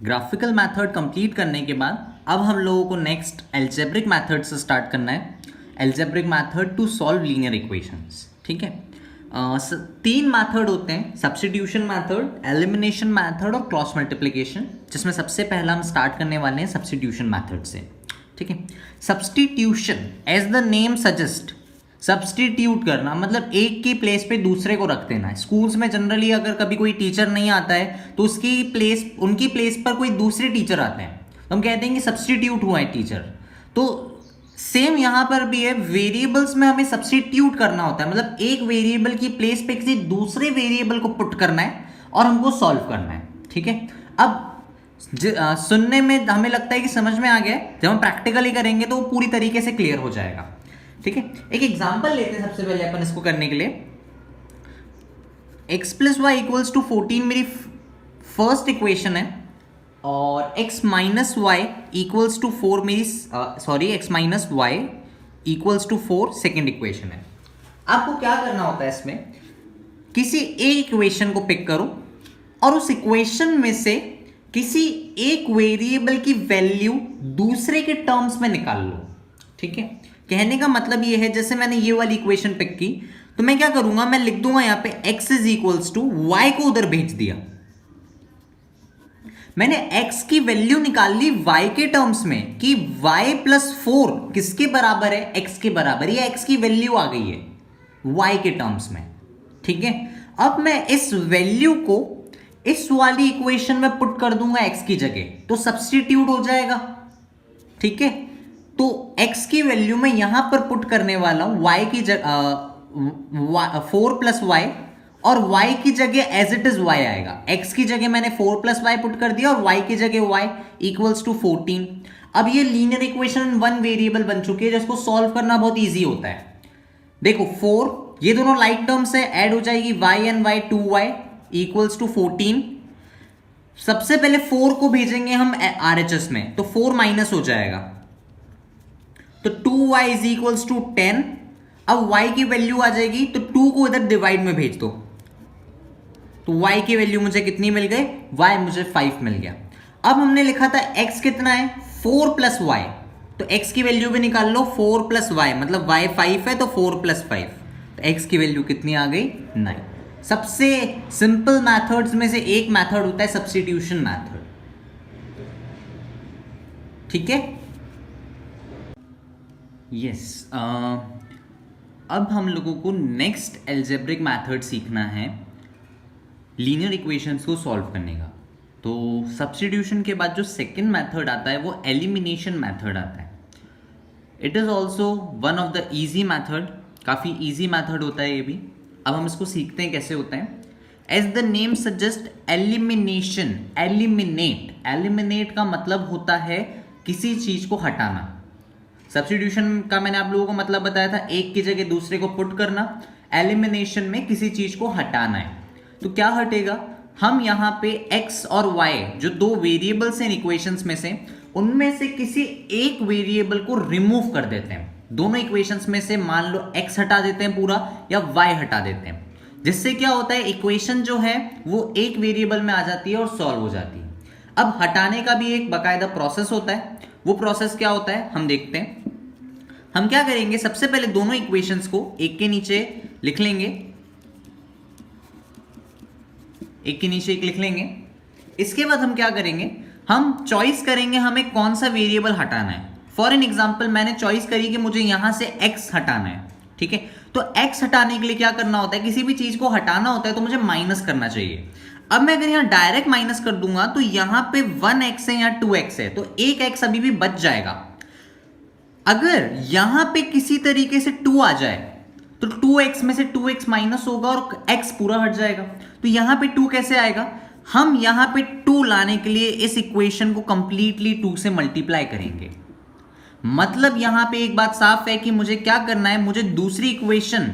Graphical method complete करने के बाद अब हम लोगों को नेक्स्ट एल्जेब्रिक मेथड से स्टार्ट करना है। Algebraic method to solve linear equations. ठीक है, तीन मेथड होते हैं, सब्स्टिट्यूशन मेथड, एलिमिनेशन मेथड और क्रॉस मल्टीप्लिकेशन, जिसमें सबसे पहला हम स्टार्ट करने वाले हैं सब्स्टिट्यूशन मेथड से। ठीक है, substitution as the name suggest, substitute करना मतलब एक की प्लेस पे दूसरे को रख देना है। स्कूल्स में जनरली अगर कभी कोई टीचर नहीं आता है तो उनकी प्लेस पर कोई दूसरे टीचर आते हैं तो हम कहते हैं कि सब्स्टिट्यूट हुआ है टीचर। तो सेम यहां पर भी है, वेरिएबल्स में हमें सब्स्टिट्यूट करना होता है, मतलब एक वेरिएबल की प्लेस पे किसी दूसरे वेरिएबल को पुट करना है और हमको सॉल्व करना है। ठीक है, अब सुनने में हमें लगता है कि समझ में आ गया, जब हम प्रैक्टिकली करेंगे तो वो पूरी तरीके से क्लियर हो जाएगा। ठीक है, एक एग्जांपल लेते हैं सबसे पहले अपन इसको करने के लिए। x plus y equals to 14 मेरी फर्स्ट इक्वेशन है और x minus y equals to 4 मेरी x minus y equals to 4 second equation है। आपको क्या करना होता है, इसमें किसी एक इक्वेशन को पिक करो और उस इक्वेशन में से किसी एक वेरिएबल की वैल्यू दूसरे के टर्म्स में निकाल लो। ठीक है, कहने का मतलब ये है, जैसे मैंने ये वाली इक्वेशन पिक की तो मैं क्या करूंगा, मैं लिख दूंगा यहां पे x is equals to y को उधर भेज दिया। मैंने x की वैल्यू निकाल ली y के टर्म्स में कि y प्लस 4 किसके बराबर है, x के बराबर, या x की वैल्यू आ गई है y के टर्म्स में। ठीक है, अब मैं इस वैल्यू को इस वाली इक्वेशन में पुट कर दूंगा x की जगह, तो सब्स्टिट्यूट हो जाएगा। ठीक है, तो x की वैल्यू में यहां पर पुट करने वाला हूं y की जगह 4 प्लस वाई, और y की जगह एज इट इज y आएगा। x की जगह मैंने 4 प्लस वाई पुट कर दिया और y की जगह y इक्वल्स टू 14। अब ये लीनियर इक्वेशन वन वेरिएबल बन चुकी है, जिसको सॉल्व करना बहुत ईजी होता है। देखो 4, ये दोनों लाइक टर्म्स है, ऐड हो जाएगी y and y 2y equals to 14। सबसे पहले 4 को भेजेंगे हम RHS में, तो 4 माइनस हो जाएगा, तो 2y इज इक्वल्स टू 10। अब y की वैल्यू आ जाएगी तो 2 को इधर डिवाइड में भेज दो, तो y की वैल्यू मुझे कितनी मिल गई, y मुझे 5 मिल गया। अब हमने लिखा था x कितना है, 4 प्लस वाई, तो x की वैल्यू भी निकाल लो, 4 प्लस वाई मतलब y 5 है तो 4 प्लस 5, तो x की वैल्यू कितनी आ गई, 9। सबसे सिंपल मैथड्स में से एक मैथड होता है सब्स्टिट्यूशन मैथड। ठीक है, यस, अब हम लोगों को नेक्स्ट एल्जेब्रिक मेथड सीखना है लीनियर इक्वेशंस को सॉल्व करने का। तो सब्स्टिट्यूशन के बाद जो सेकंड मेथड आता है वो एलिमिनेशन मेथड आता है। It is also one of the easy method, काफ़ी ईजी मेथड होता है ये भी। अब हम इसको सीखते हैं कैसे होता है। As the name suggest elimination, eliminate का मतलब होता है किसी चीज़ को हटाना। सब्स्टिट्यूशन का मैंने आप लोगों को मतलब बताया था, एक की जगह दूसरे को पुट करना। एलिमिनेशन में किसी चीज को हटाना है, तो क्या हटेगा, हम यहाँ पे x और y जो दो वेरिएबल्स हैं इक्वेशंस में से, उनमें से किसी एक वेरिएबल को रिमूव कर देते हैं। दोनों इक्वेशंस में से मान लो x हटा देते हैं पूरा या y हटा देते हैं, जिससे क्या होता है, इक्वेशन जो है वो एक वेरिएबल में आ जाती है और सॉल्व हो जाती है। अब हटाने का भी एक बाकायदा प्रोसेस होता है, वो प्रोसेस क्या होता है हम देखते हैं। हम क्या करेंगे, सबसे पहले दोनों इक्वेशंस को एक के नीचे लिख लेंगे, एक के नीचे एक लिख लेंगे। इसके बाद हम क्या करेंगे, हम चॉइस करेंगे हमें कौन सा वेरिएबल हटाना है। फॉर एन एग्जांपल मैंने चॉइस करी कि मुझे यहां से x हटाना है। ठीक है, तो x हटाने के लिए क्या करना होता है, किसी भी चीज को हटाना होता है तो मुझे माइनस करना चाहिए। अब मैं अगर यहां डायरेक्ट माइनस कर दूंगा तो यहां पे 1x है या 2x है, तो एक x अभी भी बच जाएगा। अगर यहां पे किसी तरीके से 2 आ जाए तो 2x में से 2x माइनस होगा और x पूरा हट जाएगा। तो यहां पे 2 कैसे आएगा, हम यहां पे 2 लाने के लिए इस इक्वेशन को कंप्लीटली 2 से मल्टीप्लाई करेंगे। मतलब यहां पे एक बात साफ है कि मुझे क्या करना है, मुझे दूसरी इक्वेशन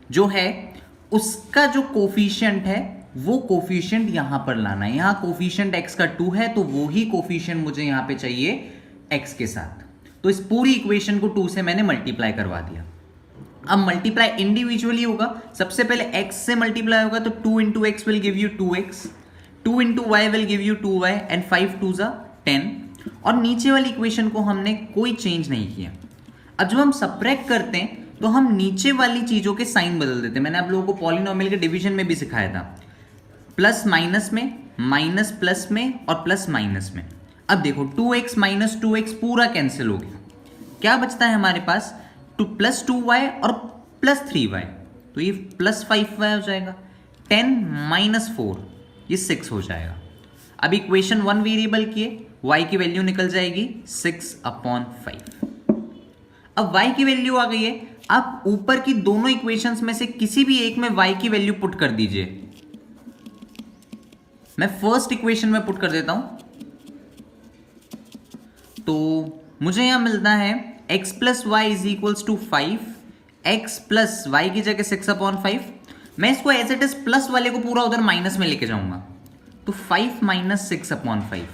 जो है उसका जो कोफिशिएंट है वो कोफिशिएंट यहां पर लाना है। यहां कोफिशिएंट x का 2 है तो वो ही कोफिशिएंट मुझे यहां पे चाहिए x के साथ। तो इस पूरी इक्वेशन को 2 से मैंने मल्टीप्लाई करवा दिया। अब मल्टीप्लाई इंडिविजुअली होगा, सबसे पहले x से मल्टीप्लाई होगा तो 2 into x will give you 2x, 2 into y will give you 2y and 5 2 ज़ा 10। और नीचे वाली इक्वेशन को हमने कोई चेंज नहीं किया। अब जब हम सब्ट्रैक्ट करते हैं तो हम नीचे वाली चीज़ों के साइन बदल देते हैं। मैंने आप लोगों को पॉलिनोमियल के डिवीजन में भी सिखाया था, प्लस माइनस में, माइनस प्लस में और प्लस माइनस में। अब देखो 2x माइनस 2x पूरा कैंसिल हो गया, क्या बचता है हमारे पास, प्लस 2y और प्लस 3y, तो ये प्लस 5y हो जाएगा। 10 माइनस 4 ये 6 हो जाएगा। अब इक्वेशन 1 वेरिएबल की है, y की वैल्यू निकल जाएगी 6/5। अब y की वैल्यू आ गई है। आप ऊपर की दोनों इक्वेशंस में से किसी भी एक में y की वैल्यू पुट कर दीजिए। मैं फर्स्ट इक्वेशन में पुट कर देता हूं, तो मुझे यहां मिलता है x plus y is equals to 5, x plus y की जगह 6/5। मैं इसको एज इट इज प्लस वाले को पूरा उधर माइनस में लेके जाऊंगा, तो 5 माइनस 6/5।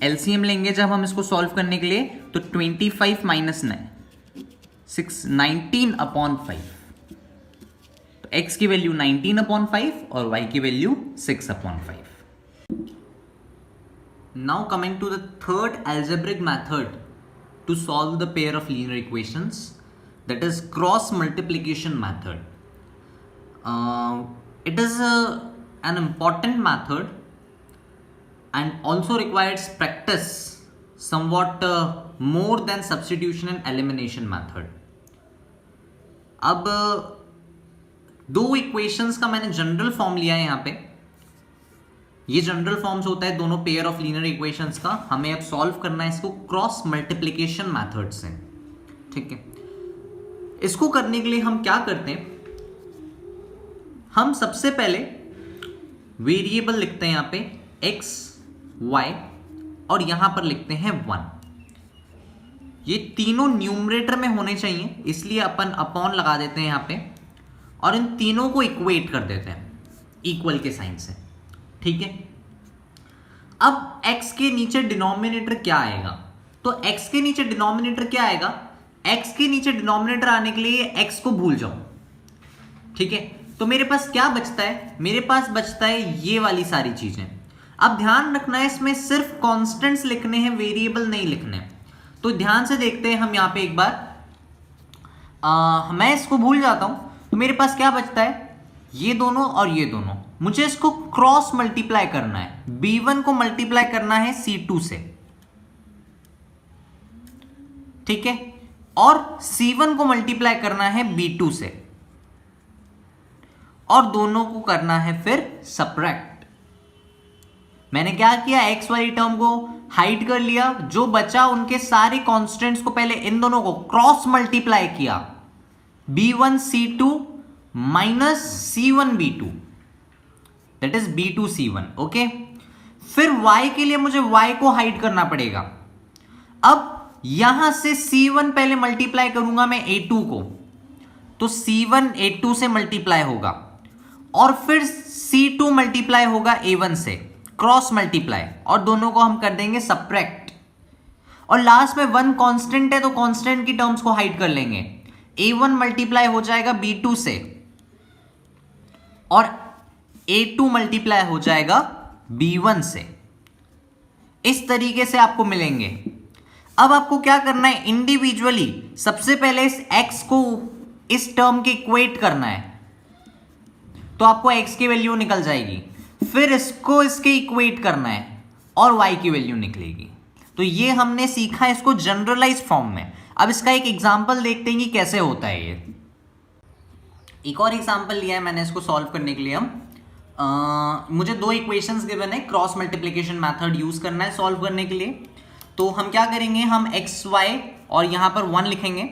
एलसीएम लेंगे जब हम इसको सॉल्व करने के लिए, तो 25 माइनस 19/5। तो x की वैल्यू 19/5 और y की value 6/5। Now coming to the third algebraic method to solve the pair of linear equations, that is cross multiplication method. It is an important method and also requires practice somewhat more than substitution and elimination method. अब दो equations का मैंने general form लिया है यहाँ पे। ये general forms होता है दोनों पेयर ऑफ लीनियर इक्वेशंस का। हमें अब सॉल्व करना है इसको क्रॉस मल्टीप्लिकेशन मेथड से, ठीक है। इसको करने के लिए हम क्या करते हैं, हम सबसे पहले वेरिएबल लिखते हैं यहाँ पे x, y और यहां पर लिखते हैं 1। ये तीनों न्यूमरेटर में होने चाहिए, इसलिए अपन अपॉन लगा देते हैं यहां पे और इन तीनों को इक्वेट कर देते हैं इक्वल के साइन से, ठीक है। अब x के नीचे डिनोमिनेटर क्या आएगा, तो x के नीचे डिनोमिनेटर क्या आएगा, x के नीचे डिनोमिनेटर आने के लिए x को भूल जाओ, ठीक है। तो मेरे पास क्या बचता है, मेरे पास बचता है ये वाली सारी चीजें। अब ध्यान रखना है इसमें सिर्फ कांस्टेंट्स लिखने हैं, वेरिएबल नहीं लिखने। तो ध्यान से देखते हैं हम यहाँ पे एक बार। मैं इसको भूल जाता हूं, तो मेरे पास क्या बचता है, ये दोनों और ये दोनों। मुझे इसको क्रॉस मल्टीप्लाई करना है, b1 को मल्टीप्लाई करना है c2 से, ठीक है, और c1 को मल्टीप्लाई करना है b2 से, और दोनों को करना है फिर सब्ट्रैक्ट। मैंने क्या किया, x वाली टर्म को हाइड कर लिया, जो बचा उनके सारे कांस्टेंट्स को पहले इन दोनों को क्रॉस मल्टीप्लाई किया, b1 c2 minus c1 b2, that is b2 c1, okay. फिर y के लिए मुझे y को हाइड करना पड़ेगा। अब यहां से c1 पहले मल्टीप्लाई करूंगा मैं a2 को, तो c1 a2 से मल्टीप्लाई होगा और फिर c2 मल्टीप्लाई होगा a1 से, क्रॉस मल्टीप्लाई, और दोनों को हम कर देंगे सब्ट्रैक्ट। और लास्ट में 1 कांस्टेंट है तो कांस्टेंट की टर्म्स को हाइड कर लेंगे, a1 मल्टीप्लाई हो जाएगा b2 से और a2 मल्टीप्लाई हो जाएगा b1 से। इस तरीके से आपको मिलेंगे। अब आपको क्या करना है, इंडिविजुअली सबसे पहले इस x को इस टर्म के इक्वेट करना है, तो आपको x की वैल्यू निकल जाएगी। फिर इसको इसके इक्वेट करना है और y की वैल्यू निकलेगी। तो ये हमने सीखा इसको जनरलाइज फॉर्म में। अब इसका एक एग्जांपल देखते हैं कि कैसे होता है ये। एक और एग्जांपल लिया है मैंने इसको सॉल्व करने के लिए। हम मुझे दो इक्वेशंस गिवन है, क्रॉस मल्टीप्लिकेशन मेथड यूज करना है सॉल्व करने के लिए। तो हम क्या करेंगे, हम एक्स वाई और यहाँ पर 1 लिखेंगे,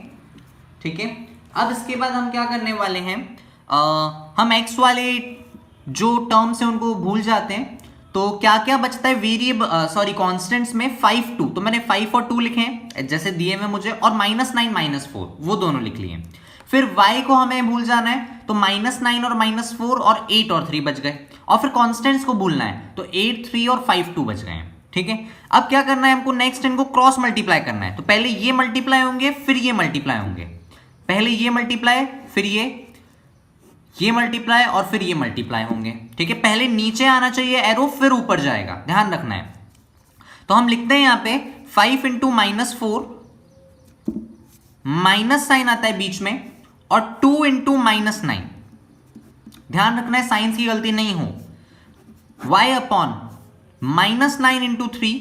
ठीक है। अब इसके बाद हम क्या करने वाले हैं, हम एक्स वाले जो टर्म्स हैं उनको भूल जाते हैं। तो क्या क्या बचता है वेरिएबल कांस्टेंट्स में 5 2, तो मैंने 5 और 2 लिखे हैं जैसे दिए हुए मुझे, और -9 -4 वो दोनों लिख लिए। फिर y को हमें भूल जाना है, तो -9 और -4 और 8 और 3 बच गए। और फिर कांस्टेंट्स को भूलना है, तो 8 3 और 5 2 बच गए हैं, ठीक है। अब क्या करना है हमको, नेक्स्ट इनको क्रॉस मल्टीप्लाई करना है। तो पहले ये मल्टीप्लाई होंगे फिर ये मल्टीप्लाई होंगे, पहले ये मल्टीप्लाई फिर ये, ये मल्टीप्लाई और फिर ये मल्टीप्लाई होंगे, ठीक है। पहले नीचे आना चाहिए एरो, फिर ऊपर जाएगा, ध्यान रखना है। तो हम लिखते हैं यहां पे 5 इंटू -4, माइनस साइन आता है बीच में, और 2 इंटू -9, ध्यान रखना है साइंस की गलती नहीं हो। y upon -9 into 3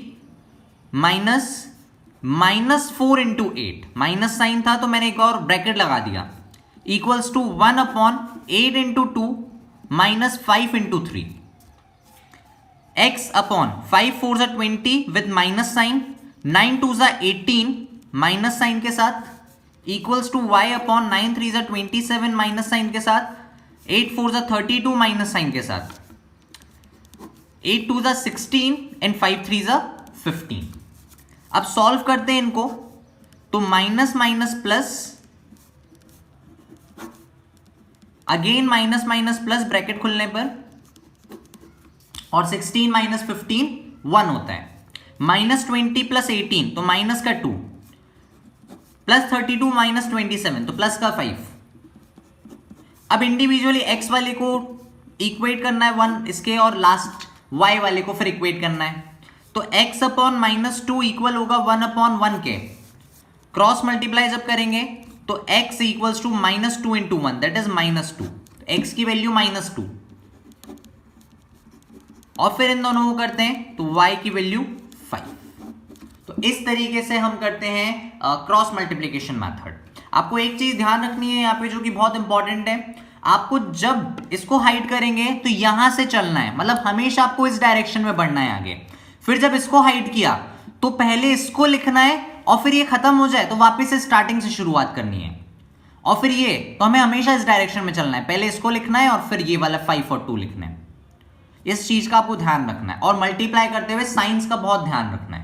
-4 into 8, minus sign था तो मैंने एक और ब्रैकेट लगा दिया, equals to 1 upon 8 into 2 -5 into 3, x upon 5 4 ज़ा 20 विद माइनस साइन, 9 2 ज़ा 18 माइनस साइन के साथ, इक्वल्स टू y अपॉन 9 3 ज़ा 27 माइनस साइन के साथ, 8 4 ज़ा 32 माइनस साइन के साथ, 8 2 ज़ा 16 एंड 5 3 ज़ा 15। अब सॉल्व करते हैं इनको, तो minus minus plus, again minus minus plus bracket खुलने पर, और 16 माइनस 15 1 होता है, -20 प्लस 18 तो माइनस का 2, प्लस 32 माइनस 27 तो प्लस का 5। अब इंडिविजुअली x वाले को इक्वेट करना है 1 इसके, और लास्ट y वाले को फिर इक्वेट करना है। तो x अपॉन -2 इक्वल होगा 1 अपॉन 1 के, क्रॉस मल्टीप्लाई जब करेंगे तो x equals to -2 into 1 that is -2, x की वैल्यू -2, और फिर इन दोनों को करते हैं तो y की वैल्यू 5। तो इस तरीके से हम करते हैं क्रॉस मल्टीप्लीकेशन मेथड। आपको एक चीज ध्यान रखनी है यहाँ पे जो कि बहुत इंपॉर्टेंट है, आपको जब इसको हाइड करेंगे तो यहां से चलना है, मतलब हमेशा आपको इस डायरेक्शन में बढ़ना है आगे। फिर जब इसको हाइड किया तो पहले इसको लिखना है, और फिर ये खत्म हो जाए तो वापस से स्टार्टिंग से शुरुआत करनी है, और फिर ये, तो हमें हमेशा इस डायरेक्शन में चलना है, पहले इसको लिखना है और फिर ये वाला 5 और 2 लिखना है। इस चीज का आपको ध्यान रखना है, और मल्टीप्लाई करते हुए साइंस का बहुत ध्यान रखना है।